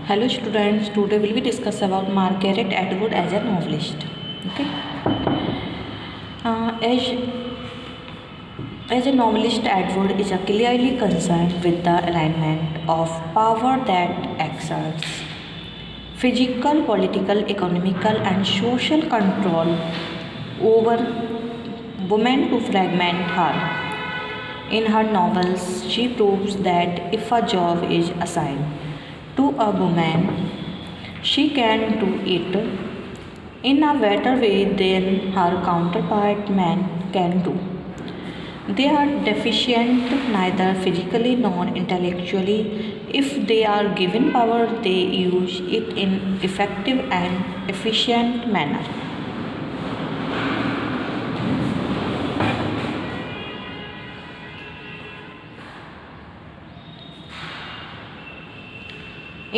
Hello students, today we will discuss about Margaret Atwood as a novelist. Okay. Uh, as, as a novelist, Atwood is clearly concerned with the alignment of power that exerts physical, political, economical and social control over women to fragment her. In her novels, she proves that if a job is assigned to a woman, she can do it in a better way than her counterpart men can do. They are deficient neither physically nor intellectually. If they are given power, they use it in effective and efficient manner.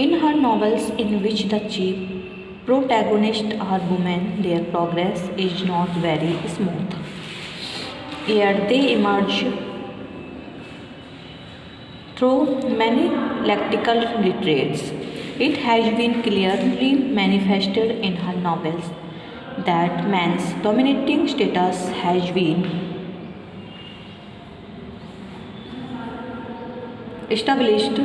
In her novels, in which the chief protagonists are women, their progress is not very smooth. Yet they emerge through many lactical traits. It has been clearly manifested in her novels that man's dominating status has been established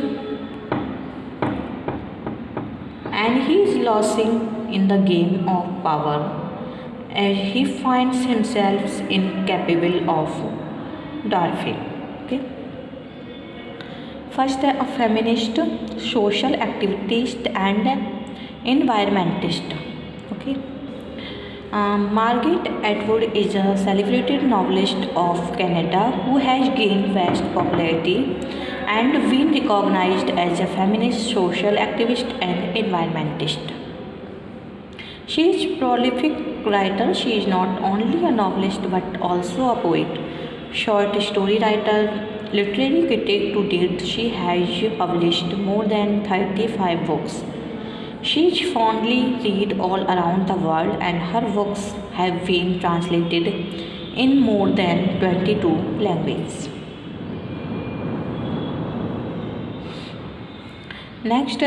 and he is losing in the game of power as he finds himself incapable of dwarfing. Okay. First, a feminist, social activist, and environmentalist. Okay. Margaret Atwood is a celebrated novelist of Canada who has gained vast popularity and been recognized as a feminist, social activist, and environmentalist. She is a prolific writer. She is not only a novelist but also a poet, short story writer, literary critic. To date, she has published more than 35 books. She is fondly read all around the world, and her books have been translated in more than 22 languages. Next,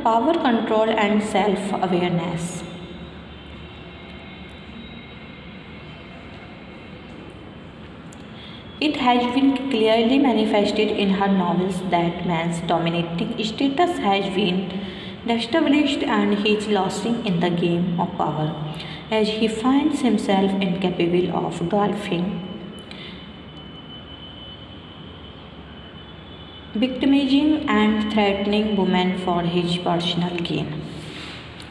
power control and self awareness. It has been clearly manifested in her novels that man's dominating status has been established and he is losing in the game of power as he finds himself incapable of dwarfing, victimizing and threatening women for his personal gain.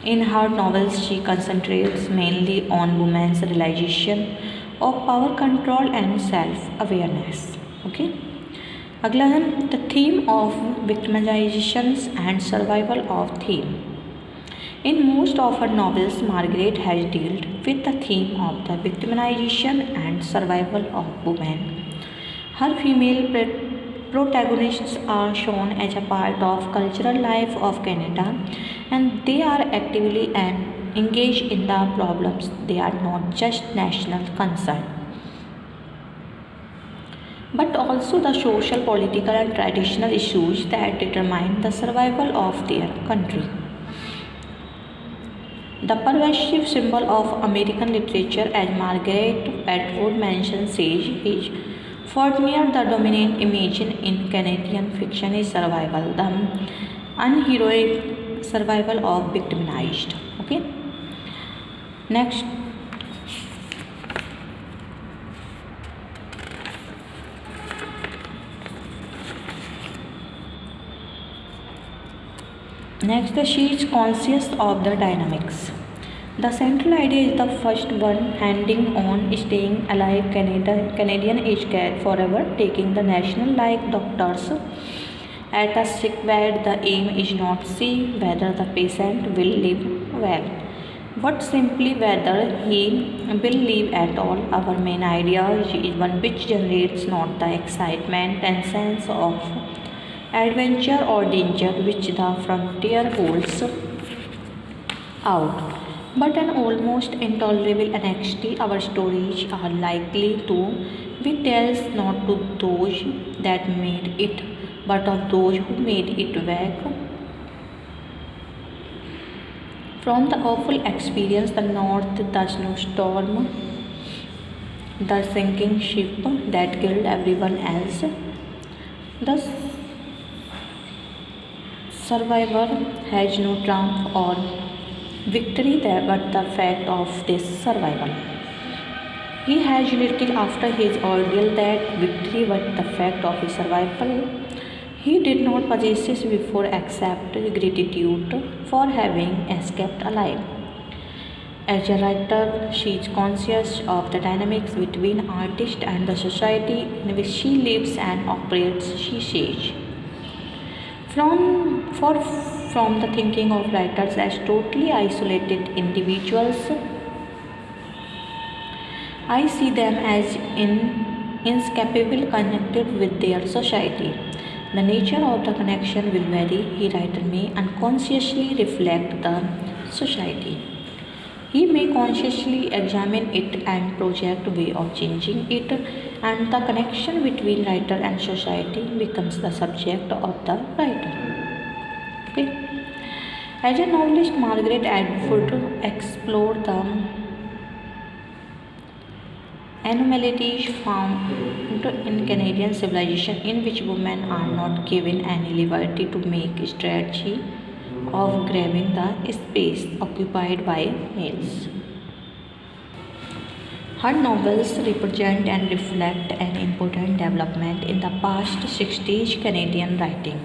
In her novels, she concentrates mainly on women's realization of power control and self-awareness. Okay. अगला है the theme of victimizations and survival of theme. In most of her novels, Margaret has dealt with the theme of the victimization and survival of women. Her female protagonists are shown as a part of cultural life of Canada and they are actively and engaged in the problems. They are not just national concern but also the social, political and traditional issues that determine the survival of their country. The pervasive symbol of American literature, as Margaret Atwood mentions, says is for near the dominant image in Canadian fiction is survival, the unheroic survival of victimized. Okay. Next. Next, she is conscious of the dynamics. The central idea is the first one, handing on, staying alive. Canadian is cared forever, taking the national like doctors at a sick bed. The aim is not see whether the patient will live well, but simply whether he will live at all. Our main idea is one which generates not the excitement and sense of adventure or danger which the frontier holds out, but an almost intolerable anxiety. Our stories are likely to be tales not to those that made it, but of those who made it back From the awful experience, the North, the snowstorm, the sinking ship that killed everyone else, the survivor has no triumph or victory there but the fact of this survival. He has little after his ordeal that victory but the fact of his survival. He did not possess before except gratitude for having escaped alive. As a writer, she is conscious of the dynamics between artist and the society in which she lives and operates, she says. From the thinking of writers as totally isolated individuals, I see them as inescapably connected with their society. The nature of the connection will vary, he writer may unconsciously reflect the society. He may consciously examine it and project a way of changing it, and the connection between writer and society becomes the subject of the writer. Okay. As a novelist, Margaret Atwood explored the anomalies found in Canadian civilization in which women are not given any liberty to make a strategy of grabbing the space occupied by males. Her novels represent and reflect an important development in the past 60s Canadian writing.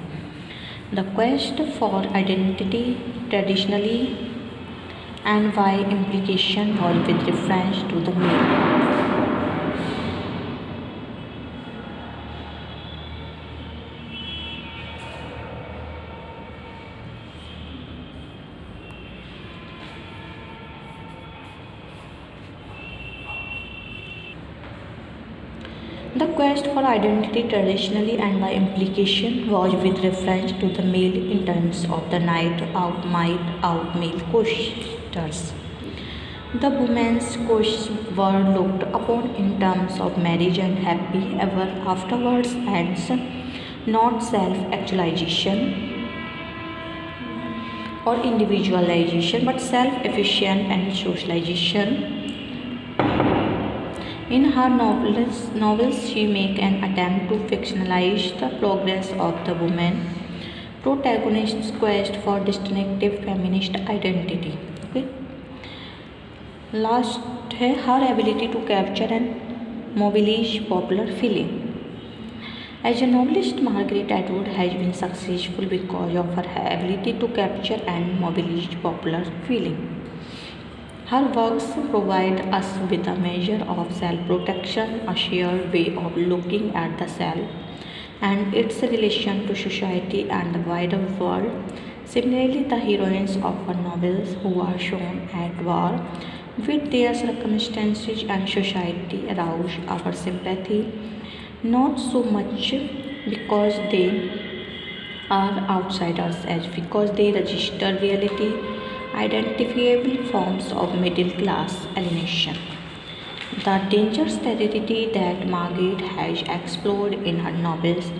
The quest for identity traditionally and by implication was with reference to the male. The quest for identity traditionally and by implication was with reference to the male in terms of the night out male questers. The women's quests were looked upon in terms of marriage and happy ever afterwards and not self-actualization or individualization but self-efficient and socialization. In her novels, she makes an attempt to fictionalize the progress of the woman protagonist's quest for distinctive feminist identity. Okay. Last है her ability to capture and mobilize popular feeling. As a novelist, Margaret Atwood has been successful because of her ability to capture and mobilize popular feeling. Her works provide us with a measure of self-protection, a shared way of looking at the self and its relation to society and the wider world. Similarly, the heroines of her novels who are shown at war with their circumstances and society arouse our sympathy, not so much because they are outsiders as because they register reality identifiable forms of middle class alienation. The dangerous sterility that Margaret has explored in her novels,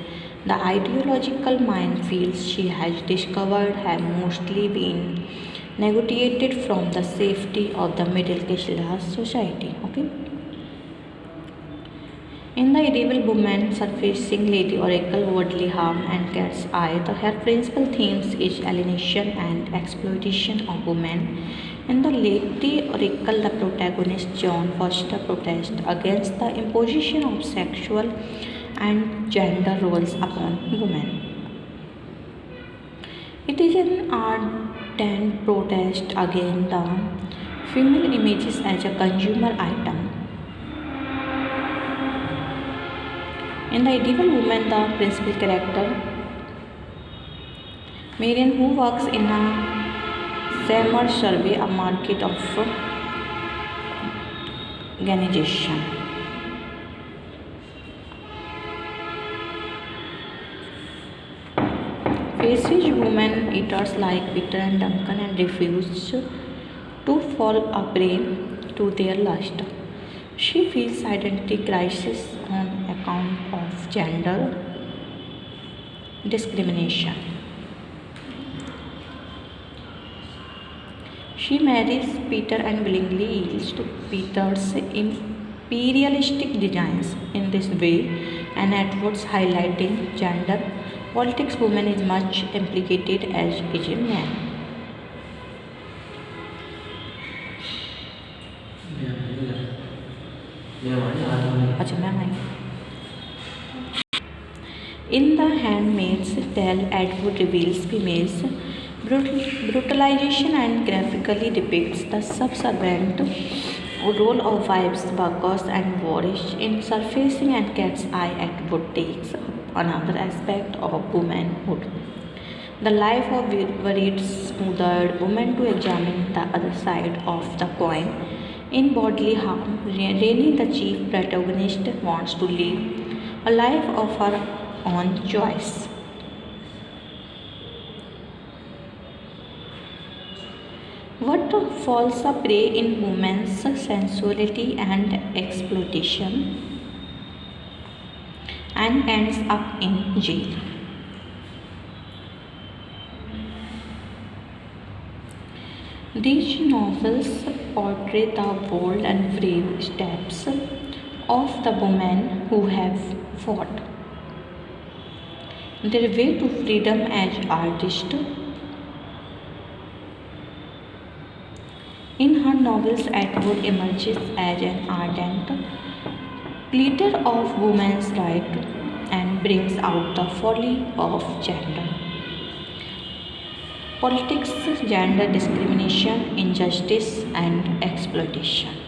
the ideological minefields she has discovered have mostly been negotiated from the safety of the middle class society. Okay. In The Edible Woman, surfacing Lady Oracle, Worldly Harm, and Cat's Eye, her principal themes is alienation and exploitation of women. In The Lady Oracle, the protagonist John Foster protests against the imposition of sexual and gender roles upon women. It is an ardent protest against the female images as a consumer item. In The Edible Woman, the principal character, Marian, who works in a summer survey, a market of organization, faces women eaters like Peter and Duncan and refuses to fall a prey to their lust. She feels identity crisis on account of gender discrimination. She marries Peter and willingly yields to Peter's imperialistic designs. In this way, Anne Edwards highlighting gender politics women is much implicated as is a man. अच्छा ma'am I In The Handmaid's Tale, Atwood reveals females' brutalization and graphically depicts the subservient role of wives, workers, and boorish. In Surfacing and Cat's Eye, Atwood takes up another aspect of womanhood, the life of worried, smothered woman, to examine the other side of the coin. In Bodily Harm, Rainey, the chief protagonist, wants to live a life of her own choice. What falls a prey in women's sensuality and exploitation and ends up in jail? These novels portray the bold and brave steps of the women who have fought their way to freedom as artists. In her novels, Atwood emerges as an ardent pleader of women's rights and brings out the folly of gender politics, gender discrimination, injustice, and exploitation.